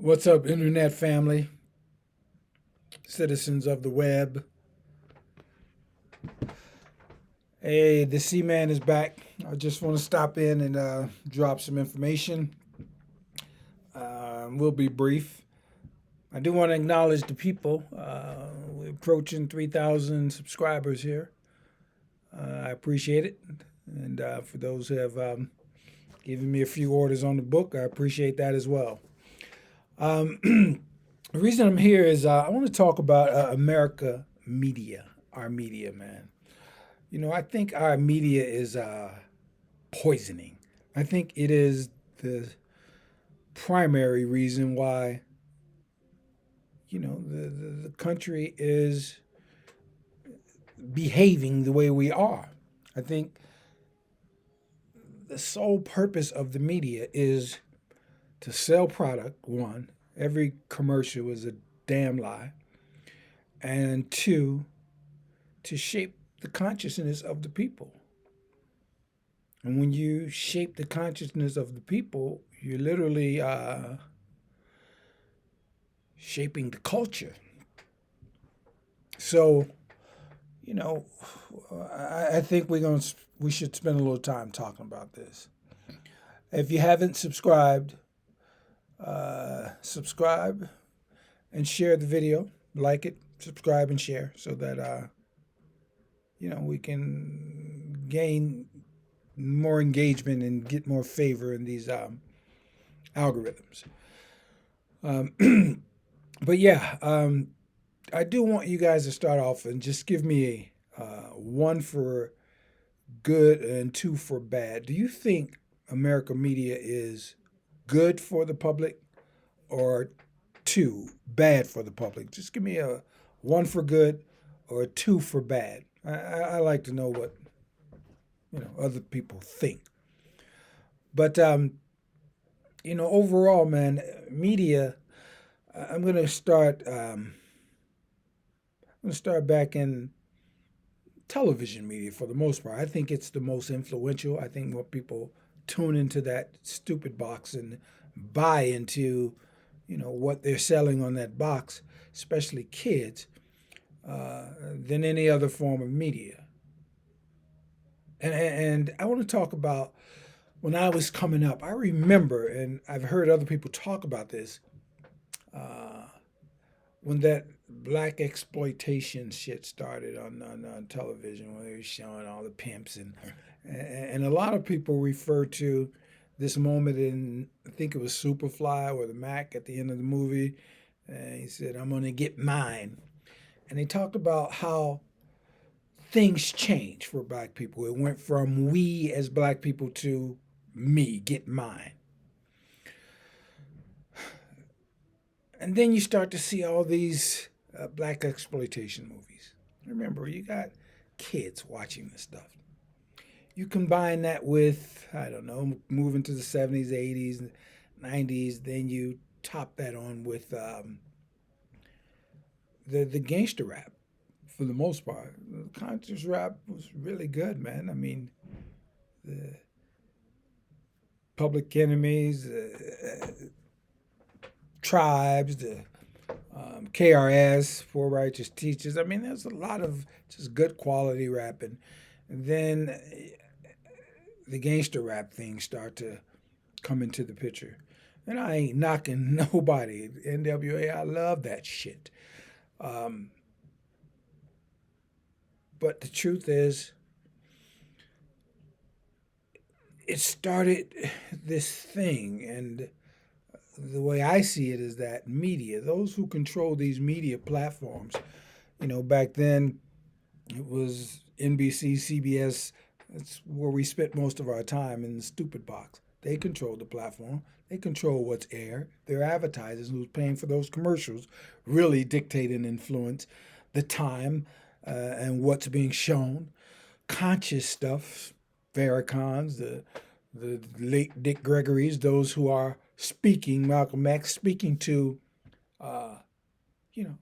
What's up, internet family, citizens of the web? Hey, the C-Man is back. I just want to stop in and drop some information. We'll be brief. I do want to acknowledge the people. We're approaching 3,000 subscribers here. I appreciate it. And for those who have given me a few orders on the book, I appreciate that as well. The reason I'm here is I want to talk about America media, our media, man. I think our media is poisoning. I think it is the primary reason why, the country is behaving the way we are. I think the sole purpose of the media is to sell product, one. Every commercial is a damn lie. And two, to shape the consciousness of the people. And when you shape the consciousness of the people, you're literally shaping the culture. So, I think we should spend a little time talking about this. If you haven't subscribed, subscribe and share the video. Like it, subscribe and share so that we can gain more engagement and get more favor in these algorithms. But yeah, I do want you guys to start off and just give me a one for good and two for bad. Do you think America media is good for the public or two bad for the public? Just give me a one for good or a two for bad. I like to know what other people think. But overall, man, media. I'm gonna start. I'm gonna start back in television media for the most part. I think it's the most influential. I think more people tune into that stupid box and buy into, what they're selling on that box, especially kids, than any other form of media. And I want to talk about when I was coming up. I remember, and I've heard other people talk about this, uh, when that black exploitation shit started on television, when they were showing all the pimps and a lot of people refer to this moment in, I think it was Superfly or the Mac at the end of the movie, and he said, "I'm gonna get mine," and they talked about how things changed for black people. It went from we as black people to me, get mine. And then you start to see all these black exploitation movies. Remember, you got kids watching this stuff. You combine that with, I don't know, moving to the 70s, 80s, 90s, then you top that on with the gangster rap for the most part. The conscious rap was really good, man. I mean, the Public Enemies, Tribes, the KRS, Four Righteous Teachers. I mean, there's a lot of just good quality rapping. And then the gangster rap things start to come into the picture. And I ain't knocking nobody. NWA, I love that shit. Um, but the truth is, it started this thing. And the way I see it is that media, those who control these media platforms, back then it was NBC, CBS. That's where we spent most of our time in the stupid box. They control the platform. They control what's aired. Their advertisers who's paying for those commercials really dictate and influence the time and what's being shown. Conscious stuff, Farrakhan's, the late Dick Gregory's, those who are speaking, Malcolm X, speaking to,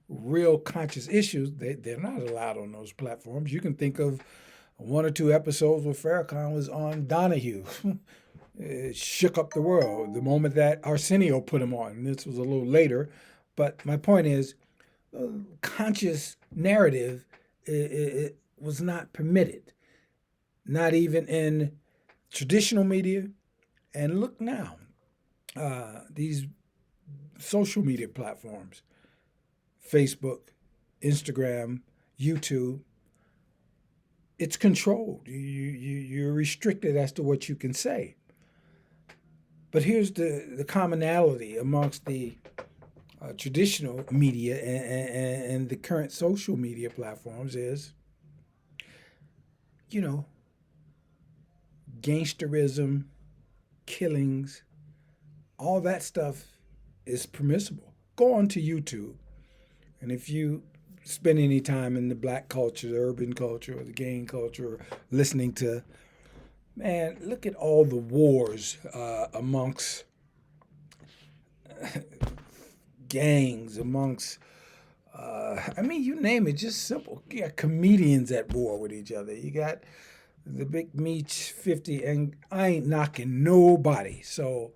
real conscious issues, they're not allowed on those platforms. You can think of one or two episodes where Farrakhan was on Donahue. It shook up the world the moment that Arsenio put him on. And this was a little later, but my point is, conscious narrative it was not permitted, not even in traditional media. And look now, these social media platforms, Facebook, Instagram, YouTube, it's controlled. You're restricted as to what you can say. But here's the commonality amongst the traditional media and the current social media platforms is, you know, gangsterism, killings, all that stuff is permissible. Go on to YouTube, and if you spend any time in the black culture, the urban culture, or the gang culture, or listening to, man, look at all the wars amongst gangs, amongst, I mean, you name it, just simple. You got comedians at war with each other. You got the Big Meech 50, and I ain't knocking nobody. So,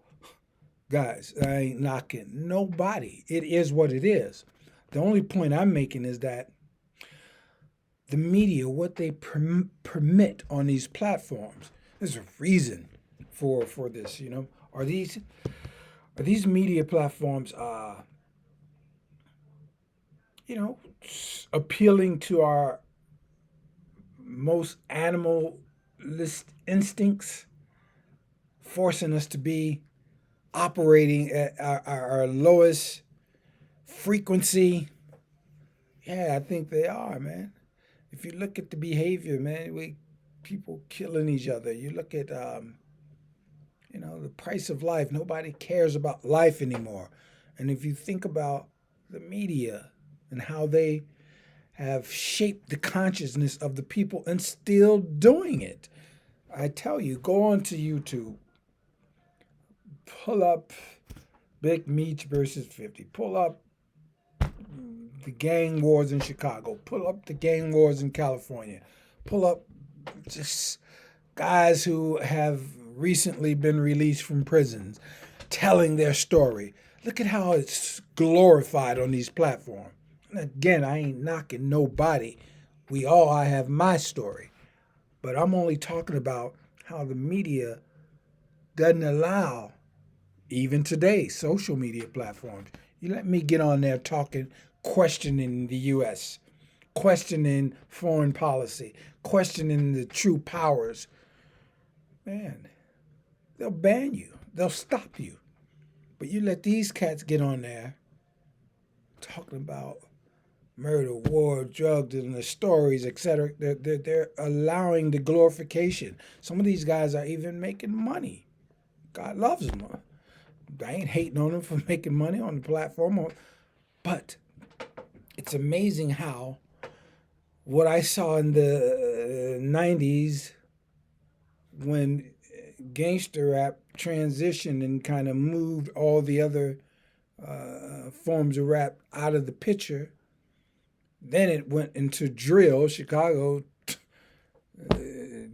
guys, I ain't knocking nobody. It is what it is. The only point I'm making is that the media, what they permit on these platforms, there's a reason for this. Are these media platforms, you know, appealing to our most animalist instincts, forcing us to be operating at our lowest frequency? Yeah, I think they are, man. If you look at the behavior, man, people killing each other. You look at the price of life. Nobody cares about life anymore. And if you think about the media and how they have shaped the consciousness of the people and still doing it, I tell you, go on to YouTube, pull up Big Meech versus 50, pull up the gang wars in Chicago, pull up the gang wars in California, pull up just guys who have recently been released from prisons telling their story. Look at how it's glorified on these platforms. And again, I ain't knocking nobody. I have my story. But I'm only talking about how the media doesn't allow, even today, social media platforms. You let me get on there talking, questioning the U.S., questioning foreign policy, questioning the true powers. Man, they'll ban you. They'll stop you. But you let these cats get on there talking about murder, war, drugs, and the stories, etc. They're allowing the glorification. Some of these guys are even making money. God loves them. I ain't hating on them for making money on the platform, but it's amazing how what I saw in the 90s when gangster rap transitioned and kind of moved all the other forms of rap out of the picture. Then it went into drill. Chicago,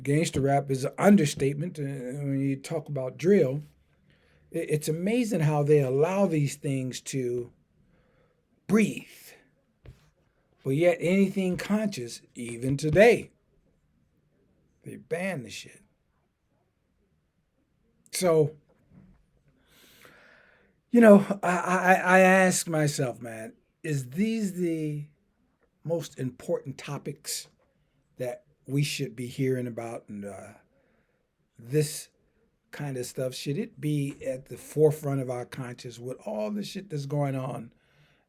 gangster rap is an understatement when you talk about drill. It's amazing how they allow these things to breathe. But yet anything conscious, even today, they ban the shit. So, I ask myself, man, is these the most important topics that we should be hearing about? And this kind of stuff, should it be at the forefront of our conscious with all the shit that's going on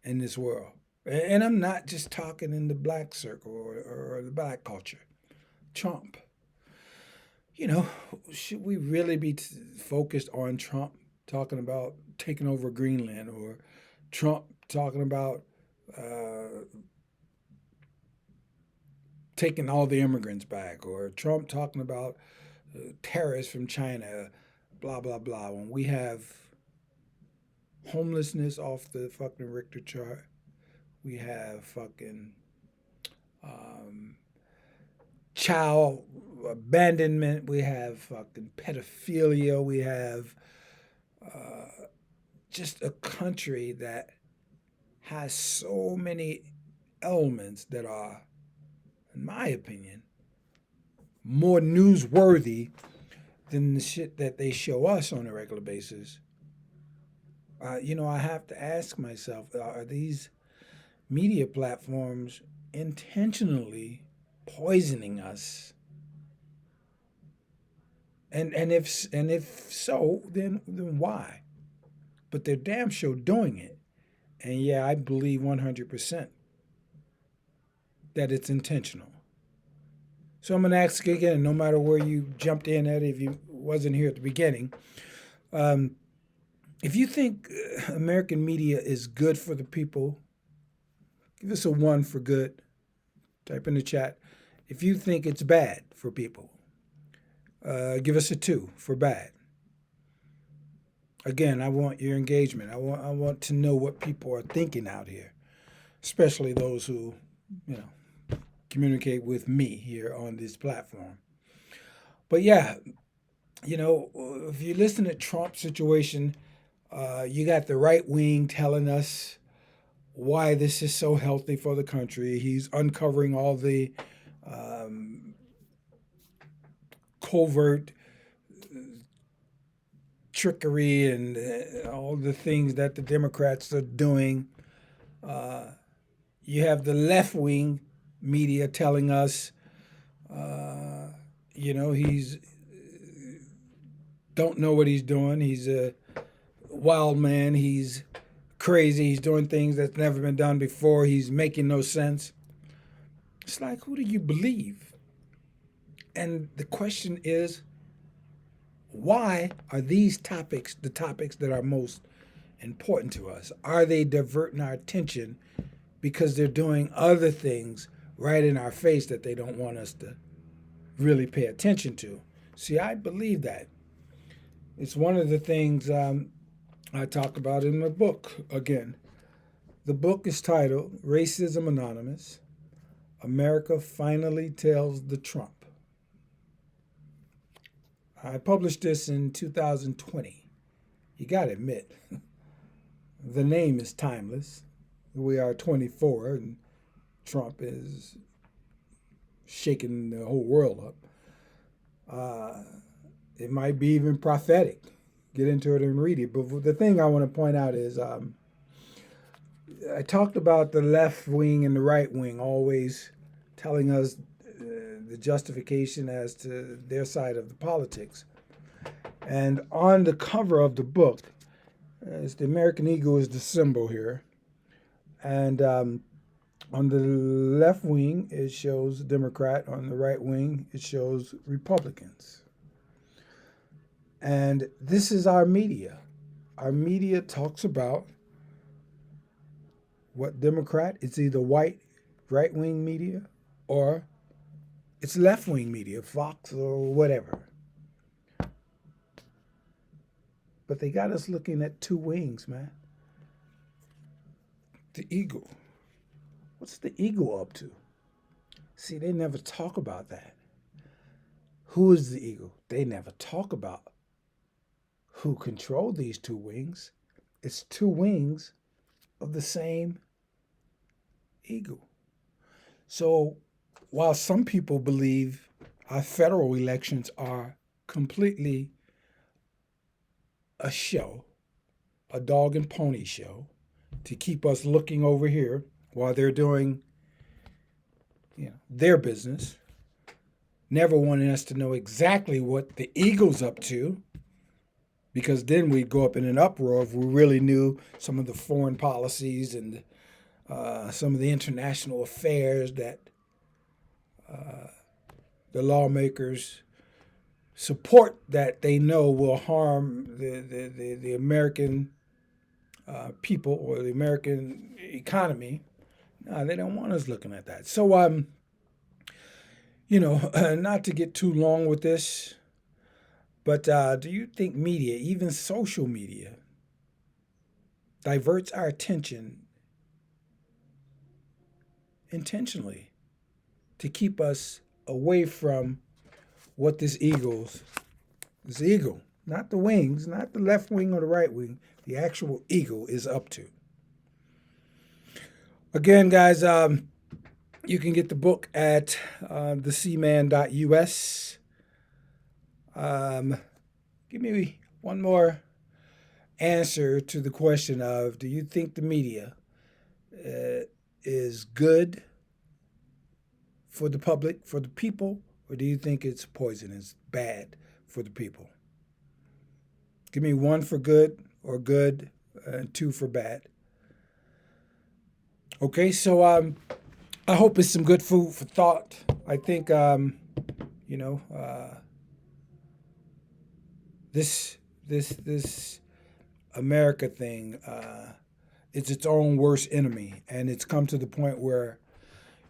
in this world? And I'm not just talking in the black circle or the black culture. Trump. You know, should we really be focused on Trump talking about taking over Greenland, or Trump talking about taking all the immigrants back, or Trump talking about terrorists from China, blah, blah, blah, when we have homelessness off the fucking Richter chart? We have fucking child abandonment, we have fucking pedophilia, we have just a country that has so many elements that are, in my opinion, more newsworthy than the shit that they show us on a regular basis. I have to ask myself, are these media platforms intentionally poisoning us? And if so, then why? But they're damn sure doing it. And yeah, I believe 100% that it's intentional. So I'm going to ask again, no matter where you jumped in at, if you wasn't here at the beginning, um, if you think American media is good for the people, give us a one for good. Type in the chat. If you think it's bad for people, give us a two for bad. Again, I want your engagement. I want to know what people are thinking out here, especially those who, you know, communicate with me here on this platform. But yeah, if you listen to Trump's situation, you got the right wing telling us why this is so healthy for the country. He's uncovering all the um, covert trickery and all the things that the Democrats are doing. You have the left wing media telling us, he's don't know what he's doing. He's a wild man. He's crazy. He's doing things that's never been done before. He's making no sense. It's like, who do you believe? And the question is, why are these topics the topics that are most important to us? Are they diverting our attention because they're doing other things right in our face that they don't want us to really pay attention to? See, I believe that. It's one of the things I talk about in my book. Again, the book is titled Racism Anonymous, America Finally Tells the Trump. I published this in 2020. You gotta admit, the name is timeless. We are 24 and Trump is shaking the whole world up. It might be even prophetic. Get into it and read it. But the thing I want to point out is I talked about the left wing and the right wing always telling us the justification as to their side of the politics. And on the cover of the book, it's the American eagle is the symbol here. And on the left wing, it shows Democrat. On the right wing, it shows Republicans. And this is our media. Our media talks about what Democrat, it's either white, right-wing media, or it's left-wing media, Fox or whatever. But they got us looking at two wings, man. The eagle. What's the eagle up to? See, they never talk about that. Who is the eagle? They never talk about who control these two wings. It's two wings of the same eagle. So while some people believe our federal elections are completely a show, a dog and pony show, to keep us looking over here while they're doing their business, never wanting us to know exactly what the eagle's up to, because then we'd go up in an uproar if we really knew some of the foreign policies and some of the international affairs that the lawmakers support that they know will harm the American people or the American economy. No, they don't want us looking at that. So, not to get too long with this, but do you think media, even social media, diverts our attention intentionally to keep us away from what this eagle, not the wings, not the left wing or the right wing, the actual eagle is up to. Again, guys, you can get the book at theseaman.us. Give me one more answer to the question of, do you think the media is good for the public, for the people, or do you think it's poisonous, bad for the people? Give me one for good or good and two for bad. Okay, so I hope it's some good food for thought. I think, you know, this America thing, it's its own worst enemy, and it's come to the point where,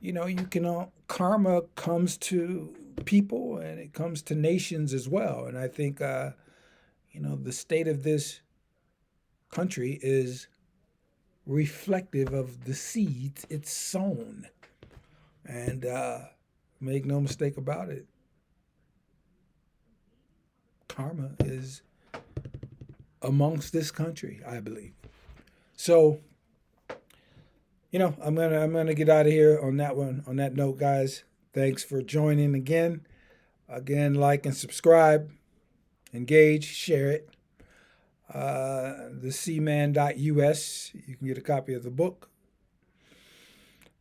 you can karma comes to people and it comes to nations as well. And I think, the state of this country is reflective of the seeds it's sown. And make no mistake about it, karma is amongst this country, I believe. So, I'm gonna get out of here on that one. On that note, guys, thanks for joining again. Again, like and subscribe, engage, share it. Theseaman.us. You can get a copy of the book.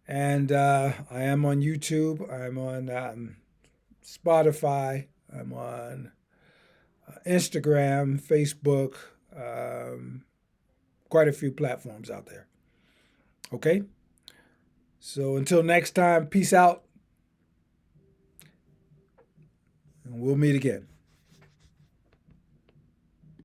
And I am on YouTube. I'm on Spotify. I'm on Instagram, Facebook, quite a few platforms out there. Okay? So until next time, peace out. And we'll meet again.